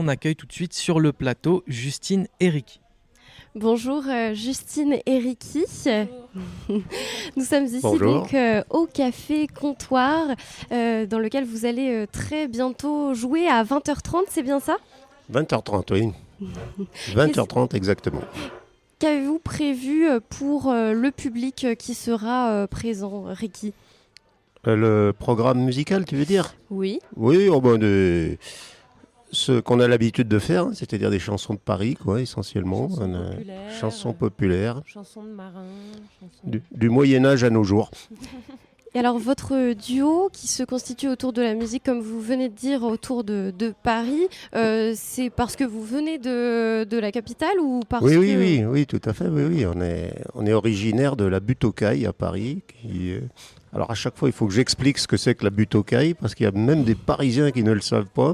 On accueille tout de suite sur le plateau Justine et Ricky. Bonjour Justine et Ricky. Nous sommes ici Bonjour. donc au Café Comptoir dans lequel vous allez très bientôt jouer à 20h30, c'est bien ça? 20h30, oui. 20h30 exactement. Qu'avez-vous prévu pour le public qui sera présent, Ricky? Le programme musical, tu veux dire? Oui. Oui, ce qu'on a l'habitude de faire, hein, c'est-à-dire des chansons de Paris, quoi, essentiellement. Chansons populaires, Chansons de marins. du Moyen-Âge à nos jours. Et alors votre duo qui se constitue autour de la musique, comme vous venez de dire, autour de Paris, c'est parce que vous venez de la capitale ou parce Oui, que... oui, tout à fait. Oui, oui. On est originaire de la butte aux Cailles à Paris. Alors à chaque fois, il faut que j'explique ce que c'est que la butte aux Cailles, parce qu'il y a même des Parisiens qui ne le savent pas.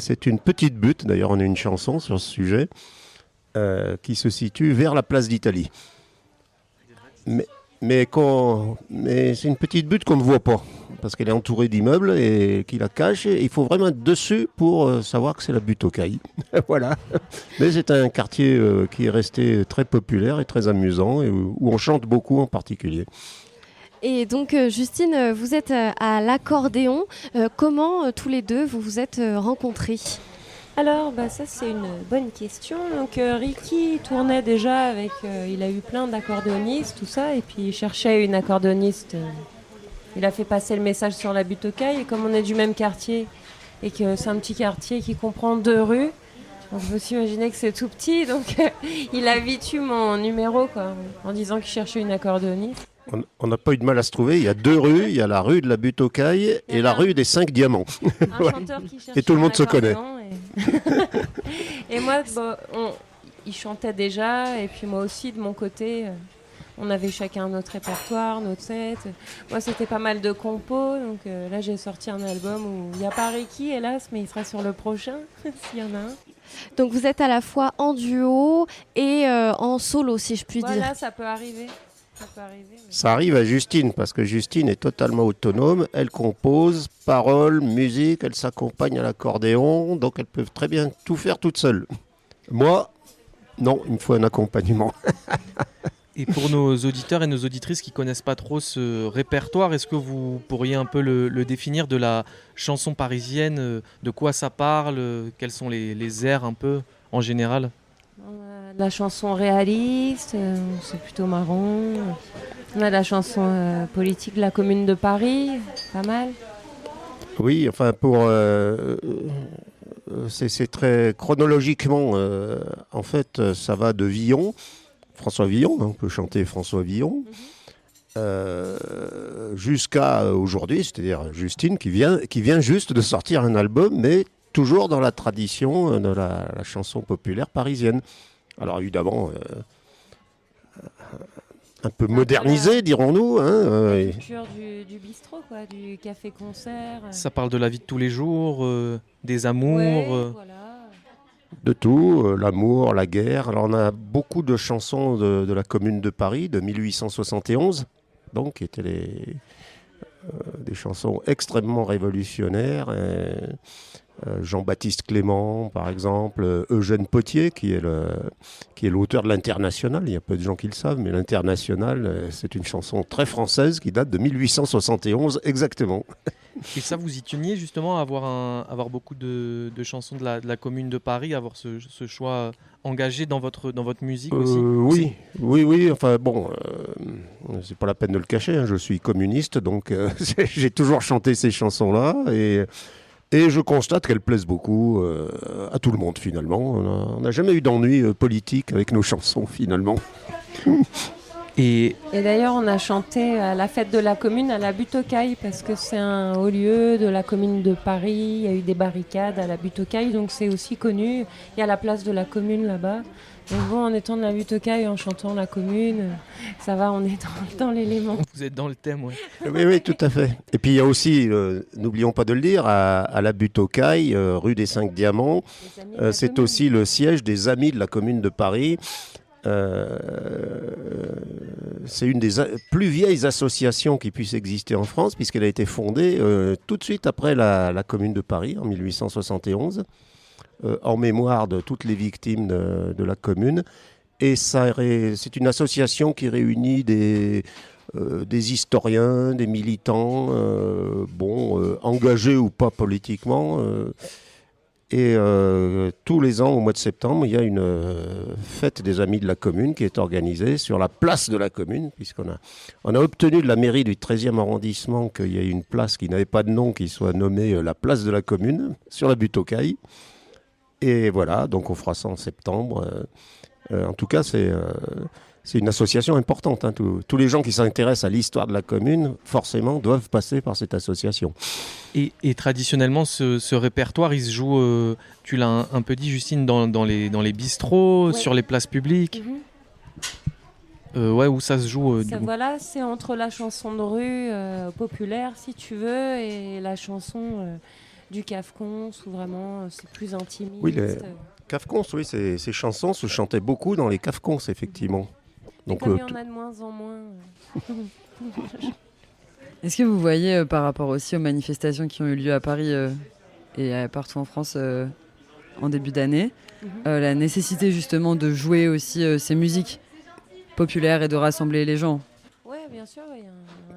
C'est une petite butte, d'ailleurs on a une chanson sur ce sujet, qui se situe vers la place d'Italie. Mais c'est une petite butte qu'on ne voit pas, parce qu'elle est entourée d'immeubles et qui la cachent. Et il faut vraiment être dessus pour savoir que c'est la butte aux Cailles. Voilà. Mais c'est un quartier qui est resté très populaire et très amusant, et où on chante beaucoup en particulier. Et donc Justine, vous êtes à l'accordéon. Comment tous les deux vous vous êtes rencontrés? Alors, ça c'est une bonne question. Donc Ricky tournait déjà avec, il a eu plein d'accordéonistes, tout ça, et puis il cherchait une accordéoniste. Il a fait passer le message sur la butte aux Cailles, et comme on est du même quartier, et que c'est un petit quartier qui comprend 2 rues, donc je me suis imaginé que c'est tout petit, donc il a vite eu mon numéro, quoi, en disant qu'il cherchait une accordéoniste. On n'a pas eu de mal à se trouver. Il y a 2 rues. Il y a la rue de la butte aux Cailles et la rue des 5 diamants. Un Ouais. chanteur qui cherchait Et tout le monde un se connaît. accordéon Et moi, il chantait déjà, et puis moi aussi, de mon côté, on avait chacun notre répertoire, notre set. Moi, c'était pas mal de compos, donc là, j'ai sorti un album où il n'y a pas Ricky, hélas, mais il sera sur le prochain, s'il y en a un. Donc vous êtes à la fois en duo et en solo, si je puis dire. Voilà, ça peut arriver. Mais... Ça arrive à Justine, parce que Justine est totalement autonome. Elle compose, paroles, musique, elle s'accompagne à l'accordéon, donc elle peut très bien tout faire toute seule. Moi, non, il me faut un accompagnement. Et pour nos auditeurs et nos auditrices qui connaissent pas trop ce répertoire, est-ce que vous pourriez un peu le définir, de la chanson parisienne, de quoi ça parle, quels sont les airs un peu en général? On a de la chanson réaliste, c'est plutôt marrant. On a de la chanson politique de la Commune de Paris, pas mal. Oui, enfin, c'est très chronologiquement, en fait, ça va de Villon, François Villon, hein, on peut chanter François Villon, jusqu'à aujourd'hui, c'est-à-dire Justine qui vient juste de sortir un album, mais toujours dans la tradition de la chanson populaire parisienne. Alors évidemment, un peu modernisé, dirons-nous. La culture du bistrot, quoi, du café-concert. Ça parle de la vie de tous les jours, des amours. Ouais, voilà. De tout, l'amour, la guerre. Alors on a beaucoup de chansons de la Commune de Paris de 1871, donc qui étaient des chansons extrêmement révolutionnaires. Jean-Baptiste Clément, par exemple, Eugène Potier, qui est l'auteur de l'Internationale. Il y a peu de gens qui le savent, mais l'Internationale, c'est une chanson très française qui date de 1871 exactement. Et ça, vous y teniez justement à avoir beaucoup de chansons de la Commune de Paris, avoir ce choix engagé dans votre musique aussi? Oui. Enfin bon, c'est pas la peine de le cacher, hein, je suis communiste, donc j'ai toujours chanté ces chansons-là et je constate qu'elles plaisent beaucoup à tout le monde finalement. On n'a jamais eu d'ennui politique avec nos chansons finalement. Et Et d'ailleurs, on a chanté à la fête de la commune à la butte aux Cailles parce que c'est un haut lieu de la commune de Paris. Il y a eu des barricades à la butte aux Cailles, donc c'est aussi connu. Il y a la place de la commune là-bas. Donc bon, en étant de la butte aux Cailles, en chantant la commune, ça va, on est dans l'élément. vous êtes dans le thème, ouais. Oui, tout à fait. Et puis il y a aussi, n'oublions pas de le dire, à la butte aux Cailles, rue des 5 Diamants, Les amis de la c'est commune. aussi le siège des Amis de la Commune de Paris. C'est une des plus vieilles associations qui puisse exister en France, puisqu'elle a été fondée tout de suite après la Commune de Paris, en 1871. en mémoire de toutes les victimes de la commune. Et c'est une association qui réunit des historiens, des militants, engagés ou pas politiquement. Et tous les ans, au mois de septembre, il y a une fête des Amis de la Commune qui est organisée sur la place de la commune, on a obtenu de la mairie du 13e arrondissement qu'il y ait une place qui n'avait pas de nom, qui soit nommée la place de la commune, sur la butte aux Cailles. Et voilà, donc on fera ça en septembre. En tout cas, c'est une association importante. Hein. Tous les gens qui s'intéressent à l'histoire de la commune, forcément, doivent passer par cette association. Et traditionnellement, ce répertoire, il se joue, tu l'as un peu dit, Justine, dans les bistrots, sur les places publiques. Où ça se joue Voilà, c'est entre la chanson de rue populaire, si tu veux, et la chanson du Cafcons, où vraiment c'est plus intimiste. Oui, Cafcons, oui, ces chansons se chantaient beaucoup dans les Cafcons, effectivement. Donc, comme il y en a de moins en moins. Est-ce que vous voyez, par rapport aussi aux manifestations qui ont eu lieu à Paris et partout en France en début d'année, la nécessité justement de jouer aussi ces musiques populaires et de rassembler les gens? Oui, bien sûr, il y a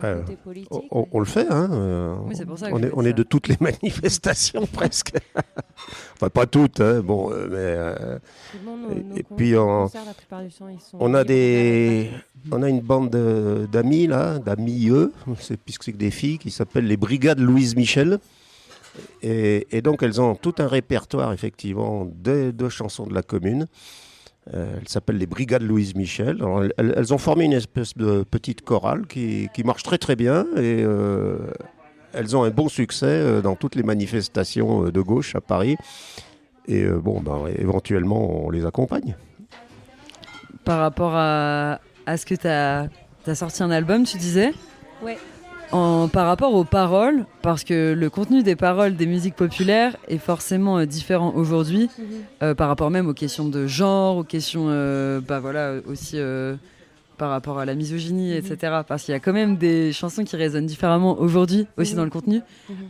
un côté politique. On le fait, hein. Oui, c'est pour ça on est de toutes les manifestations presque. Enfin, pas toutes, hein. Bon, mais. Et puis on a une bande d'amis là, d'amis puisque c'est que des filles qui s'appellent les Brigades Louise Michel. Et donc elles ont tout un répertoire effectivement de chansons de la commune. Elles s'appellent les Brigades Louise Michel. Alors, elles ont formé une espèce de petite chorale qui marche très très bien et elles ont un bon succès dans toutes les manifestations de gauche à Paris. Et éventuellement on les accompagne. Par rapport à ce que tu as sorti un album, tu disais? Ouais. Par rapport aux paroles, parce que le contenu des paroles des musiques populaires est forcément différent aujourd'hui, par rapport même aux questions de genre, aux questions aussi par rapport à la misogynie, etc. Parce qu'il y a quand même des chansons qui résonnent différemment aujourd'hui, aussi dans le contenu.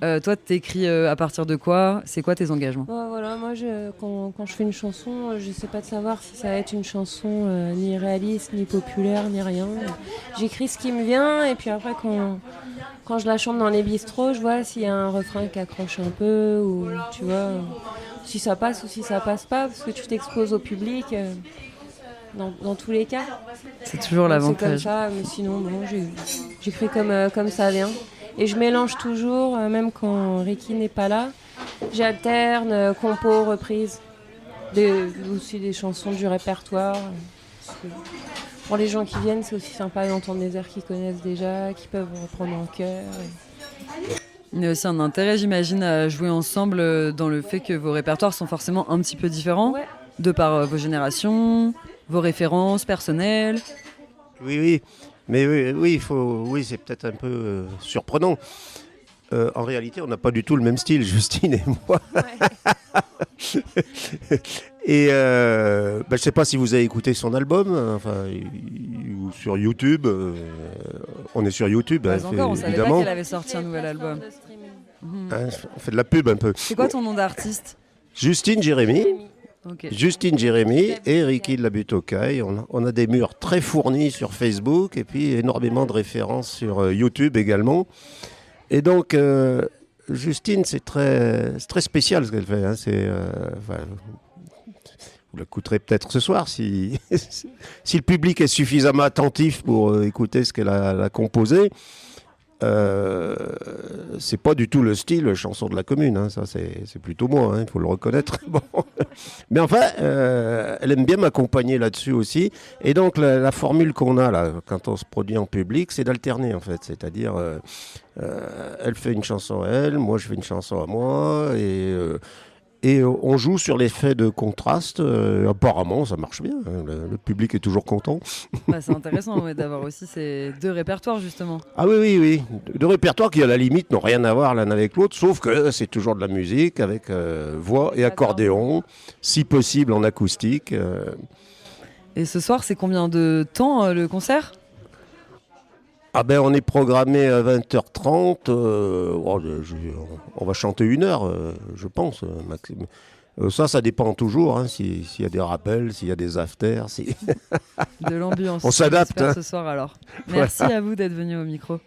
Toi, t'écris à partir de quoi? C'est quoi tes engagements? Voilà, moi, quand je fais une chanson, je sais pas de savoir si ça va être une chanson ni réaliste, ni populaire, ni rien. J'écris ce qui me vient, et puis après, quand je la chante dans les bistrots, je vois s'il y a un refrain qui accroche un peu, ou tu vois, si ça passe ou si ça passe pas, parce que tu t'exposes au public. Dans tous les cas. C'est toujours l'avantage. C'est comme ça, mais sinon, j'écris comme ça vient. Et je mélange toujours, même quand Ricky n'est pas là. J'alterne compo, reprise. Aussi des chansons du répertoire. Pour les gens qui viennent, c'est aussi sympa d'entendre des airs qu'ils connaissent déjà, qui peuvent reprendre en chœur. Il y a aussi un intérêt, j'imagine, à jouer ensemble dans le fait que vos répertoires sont forcément un petit peu différents, de par vos générations, vos références personnelles. Oui. Mais oui, c'est peut-être un peu surprenant. En réalité, on n'a pas du tout le même style, Justine et moi. Et je ne sais pas si vous avez écouté son album, ou sur YouTube. On est sur YouTube. Pas encore, on savait pas qu'elle avait sorti un nouvel album. On fait de la pub un peu. C'est quoi ton nom d'artiste? Justine Jérémy. Okay. Justine Jérémy et Ricky de la butte aux Cailles. On a des murs très fournis sur Facebook et puis énormément de références sur YouTube également. Et donc, Justine, c'est très spécial ce qu'elle fait. Hein. Vous l'écouterez peut-être ce soir si le public est suffisamment attentif pour écouter ce qu'elle a composé. C'est pas du tout le style chanson de la commune, hein. Ça c'est plutôt moi, il faut le reconnaître. Bon. Mais enfin, elle aime bien m'accompagner là-dessus aussi. Et donc la formule qu'on a là, quand on se produit en public, c'est d'alterner en fait. C'est-à-dire, elle fait une chanson à elle, moi je fais une chanson à moi, et on joue sur l'effet de contraste. Apparemment, ça marche bien. Hein. Le public est toujours content. C'est intéressant d'avoir aussi ces deux répertoires, justement. Ah oui. Deux répertoires qui, à la limite, n'ont rien à voir l'un avec l'autre, sauf que c'est toujours de la musique avec voix et accordéon, si possible en acoustique. Et ce soir, c'est combien de temps le concert ? On est programmé à 20h30. On va chanter 1 heure, je pense, maximum. Ça dépend toujours, hein, s'il y a des rappels, s'il y a des afters. De l'ambiance. On s'adapte, j'espère, hein. ce soir alors. Merci à vous d'être venu au micro.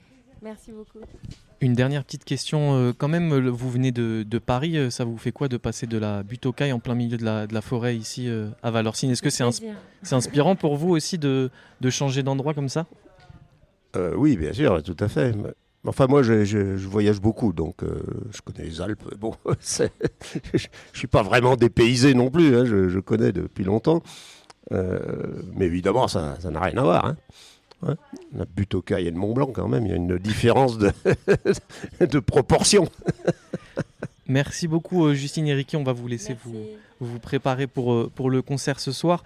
Merci beaucoup. Une dernière petite question, quand même, vous venez de Paris, ça vous fait quoi de passer de la butte aux cailles en plein milieu de la forêt ici à Valorcine? Est-ce que c'est inspirant pour vous aussi de changer d'endroit comme ça? Oui, bien sûr, tout à fait. Enfin, moi, je voyage beaucoup, donc je connais les Alpes. Bon, je ne suis pas vraiment dépaysé non plus, hein, je connais depuis longtemps. Mais évidemment, ça n'a rien à voir. Hein. Ouais. La butte aux cailles et le Mont Blanc, quand même, il y a une différence de proportion. Merci beaucoup Justine et Ricky, on va vous laisser vous préparer pour le concert ce soir.